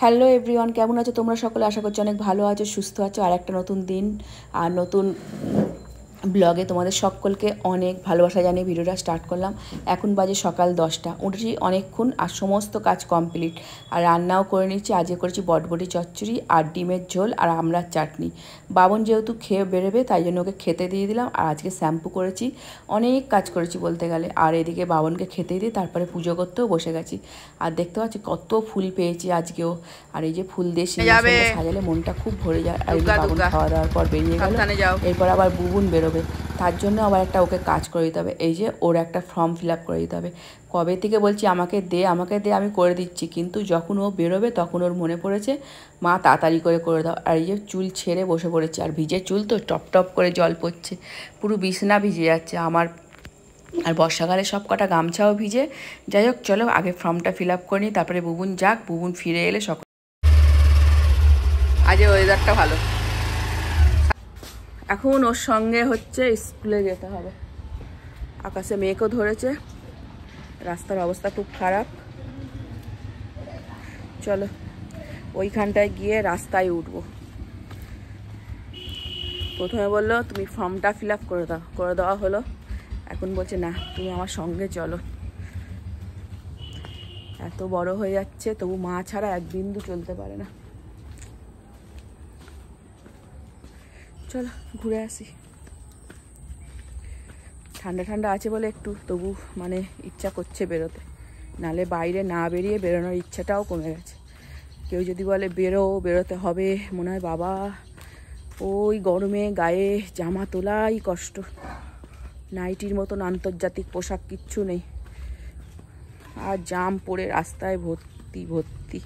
Hello everyone, কেমন আছো তোমরা সকলে? আশা করছি অনেক ভালো আছো, সুস্থ আছো। আর একটা নতুন দিন আর নতুন ব্লগে তোমাদের সকলকে অনেক ভালোবাসা জানিয়ে ভিডিওটা স্টার্ট করলাম। এখন বাজে সকাল 10টা, উঠেছি অনেকক্ষণ আর সমস্ত কাজ কমপ্লিট। আর রান্নাও করে নিচ্ছি। আজকে করেছি বটবটি চচ্চড়ি আর ডিমের ঝোল আর আমড়ার চাটনি। বাবন যেহেতু খেয়ে বেরোবে তাই জন্য ওকে খেতে দিয়ে দিলাম। আর আজকে শ্যাম্পু করেছি, অনেক কাজ করেছি বলতে গেলে। আর এদিকে বাবনকে খেতে দিয়ে তারপরে পুজো করতেও বসে গেছি। আর দেখতে পাচ্ছি কত ফুল পেয়েছি আজকেও। আর এই যে ফুল দিয়ে সিংহাসনটা সাজালে মনটা খুব ভরে যায়। আর বাবন খাওয়া দাওয়ার পর বেরিয়ে গেল, এরপর আবার বুবুন বেরোবে, তার জন্য আবার একটা ওকে কাজ করে দিতে হবে। এই যে ওর একটা ফর্ম ফিল আপ করে দিতে হবে। কবে থেকে বলছি আমাকে দে, আমি করে দিচ্ছি, কিন্তু যখন ও বেরোবে তখন ওর মনে পড়েছে মা তাড়াতাড়ি করে দাও। আর এই যে চুল ছেড়ে বসে পড়েছে, আর ভিজে চুল তো টপ টপ করে জল পড়ছে, পুরো বিছনা ভিজে যাচ্ছে আমার। আর বর্ষাকালে সব কটা গামছাও ভিজে। যাই হোক, চলো আগে ফর্মটা ফিল আপ করে নিই, তারপরে বুবুন যাক, বুবুন ফিরে এলে সকল। আজ ওয়েদারটা ভালো। এখন ওর সঙ্গে হচ্ছে স্কুলে যেতে হবে। আকাশে মেঘও ধরেছে, রাস্তার অবস্থা খুব খারাপ। চলো ওইখানটায় গিয়ে রাস্তায় উঠবো। প্রথমে বললো তুমি ফর্মটা ফিল আপ করে দাও, করে দেওয়া হলো। এখন বলছে না, তুমি আমার সঙ্গে চলো। এত বড় হয়ে যাচ্ছে তবু মা ছাড়া এক বিন্দু চলতে পারে না। চলো ঘুরে আসি। ঠান্ডা ঠান্ডা আছে বলে একটু তবু মানে ইচ্ছা করছে বেরোতে, নালে বাইরে না বেরিয়ে বেরোনোর ইচ্ছাটাও কমে গেছে। কেউ যদি বলে বেরোতে হবে, মনে হয় বাবা ওই গরমে গায়ে জামা তোলাই কষ্ট। নাইটির মতন আন্তর্জাতিক পোশাক কিচ্ছু নেই। আর জাম পড়ে রাস্তায় ভর্তি ভর্তি,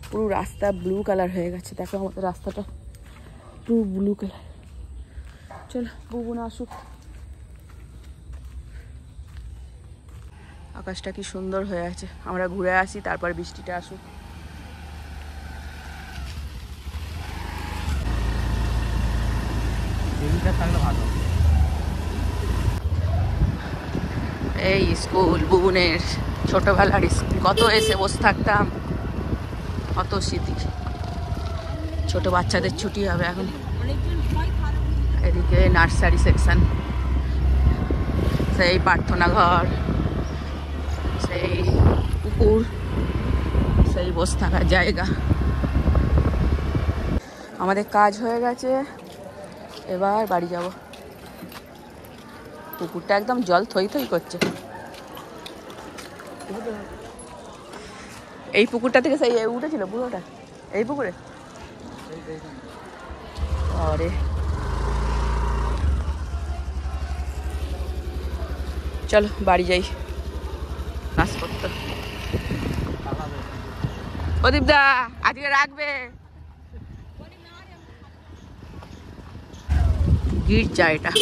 পুরো রাস্তা ব্লু কালার হয়ে গেছে। দেখো আমাদের রাস্তাটা পুরো ব্লু কালার। চলো বুবুন আসুক। আকাশটা কি সুন্দর হয়ে আছে, আমরা ঘুরে আসি, তারপর বৃষ্টিটা আসুক। এই স্কুল বুবুনের ছোটবেলার স্কুল, কত এসে বসে থাকতাম, কত স্মৃতি। ছোট বাচ্চাদের ছুটি হবে এখন। এদিকে নার্সারি সেকশন, সেই প্রার্থনা ঘর, সেই পুকুর, সেই বসে থাকার জায়গা। আমাদের কাজ হয়ে গেছে, এবার বাড়ি যাব। পুকুরটা একদম জল থই থই করছে। এই পুকুরটা থেকে সেই উঠেছিল পুরোটা এই পুকুরে। আরে চলো বাড়ি যাই, নাচ করতে। প্রদীপ দা আজকে রাখবে গির্জা, এটা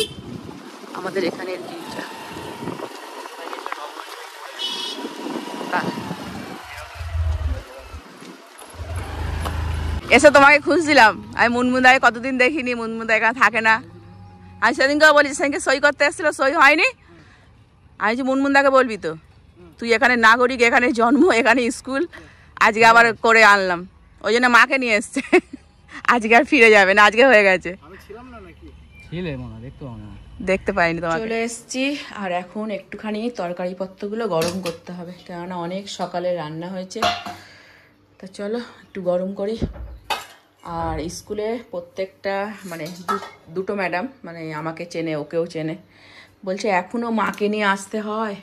আমাদের এখানের গির্জা। এসে তোমাকে খুঁজছিলাম, আমি মুনমুদায় কতদিন দেখিনি, মুনমুদা এখানে থাকে না। আমি সেদিনকে বলি, সেদিনকে সই করতে এসেছিল, সই হয়নি। আমি যে মুনমুদাকে বলবি তো, তুই এখানে নাগরিক, এখানে জন্ম, এখানে স্কুল, আজকে আবার করে আনলাম। ওই জন্য মাকে নিয়ে এসছে। আজকে আর ফিরে যাবে না, আজকে হয়ে গেছে। দেখতে পাইনি তোমাকে। চলে এসছি, আর এখন একটুখানি তরকারি পত্রগুলো গরম করতে হবে, কেননা অনেক সকালে রান্না হয়েছে। তা চলো একটু গরম করি। আর স্কুলে প্রত্যেকটা মানে দুটো ম্যাডাম মানে আমাকে চেনে, ওকেও চেনে, বলছে এখনও মাকে নিয়ে আসতে হয়।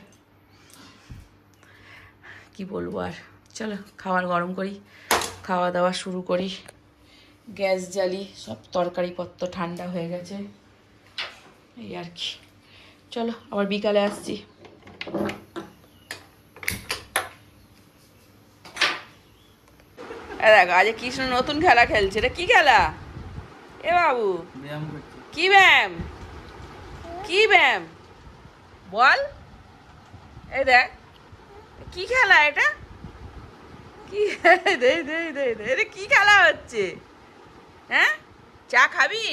কি বলবো আর। চলো খাবার গরম করি, খাওয়া দাওয়া শুরু করি। গ্যাস জ্বালি, সব তরকারিপত্র ঠান্ডা হয়ে গেছে, এই আর কি। চলো আবার বিকালে আসছি। দেখো আজ কৃষ্ণ নতুন খেলা খেলছে। এটা কি খেলা এ বাবু? কি ব্যায়াম, কি ব্যায়াম বল? এই দেখ কি খেলা এটা, কি এটা কি খেলা হচ্ছে? হ্যাঁ চা খাবি,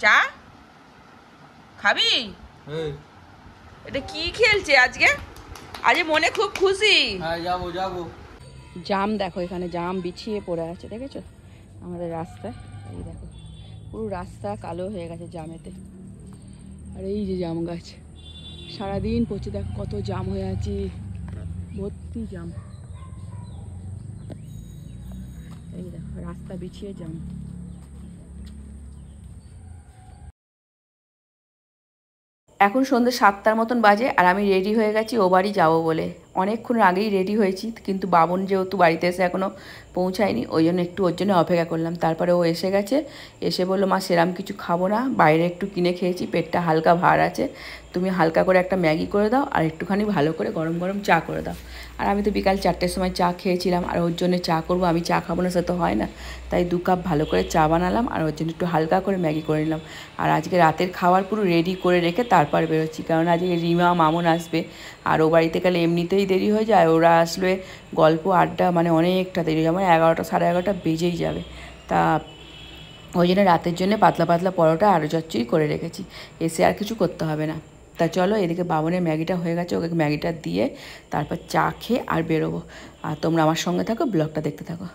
চা খাবি? এটা কি খেলছে আজকে? আজ মনে খুব খুশি। হ্যাঁ যাবো যাবো। জাম দেখো, এখানে জাম বিছিয়ে পড়ে আছে, দেখেছো আমাদের রাস্তায়? এই দেখো পুরো রাস্তা কালো হয়ে গেছে জামেতে। আর এই যে জাম গাছ সারাদিন পচে, দেখো কত জাম হয়ে আছে, ভর্তি জাম। এই দেখো রাস্তা বিছিয়ে জাম। এখন সন্ধ্যে 7টার মতন বাজে, আর আমি রেডি হয়ে গেছি ও বাড়ি যাবো বলে। অনেকক্ষণ আগেই রেডি হয়েছি, কিন্তু বাবন যেহেতু বাড়িতে এসে এখনও পৌঁছায়নি, ওই জন্য একটু ওর জন্য অপেক্ষা করলাম। তারপরে ও এসে গেছে, এসে বললো মা সেরাম কিছু খাবো না, বাইরে একটু কিনে খেয়েছি, পেটটা হালকা ভার আছে, তুমি হালকা করে একটা ম্যাগি করে দাও আর একটুখানি ভালো করে গরম গরম চা করে দাও। আর আমি তো বিকাল 4টের সময় চা খেয়েছিলাম, আর ওর জন্য চা করবো, আমি চা খাবো না সে তো হয় না, তাই 2 কাপ ভালো করে চা বানালাম আর ওর জন্য একটু হালকা করে ম্যাগি করে নিলাম। আর আজকে রাতের খাবার পুরো রেডি করে রেখে তারপর বেরোচ্ছি, কারণ আজকে রিমা মামুন আসবে, আর ও বাড়িতে গেলে এমনিতেই দেরি হয়ে যায়, ওরা আসলে গল্প আড্ডা মানে অনেকটা দেরি হয়, মানে 11টা সাড়ে 11টা বেজেই যাবে। তা ওই জন্য রাতের জন্য পাতলা পাতলা পরোটা আলু চচ্চড়ি করে রেখেছি, এসে আর কিছু করতে হবে না। তা চলো, এদিকে বাবনের ম্যাগিটা হয়ে গেছে, ওকে ম্যাগিটা দিয়ে তারপর চা খেয়ে আর বেরোবো। আর তোমরা আমার সঙ্গে থাকো, ব্লগটা দেখতে থাকো।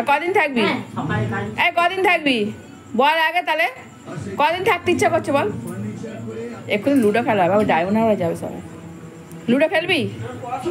কদিন থাকবি? কদিন থাকবি বল আগে, তাহলে কদিন থাকতে ইচ্ছা করছে বল? এক্ষুনি লুডো খেলা হবে, ডায়মন্ড হাওড়া যাবে সবাই। লুডো খেলবি?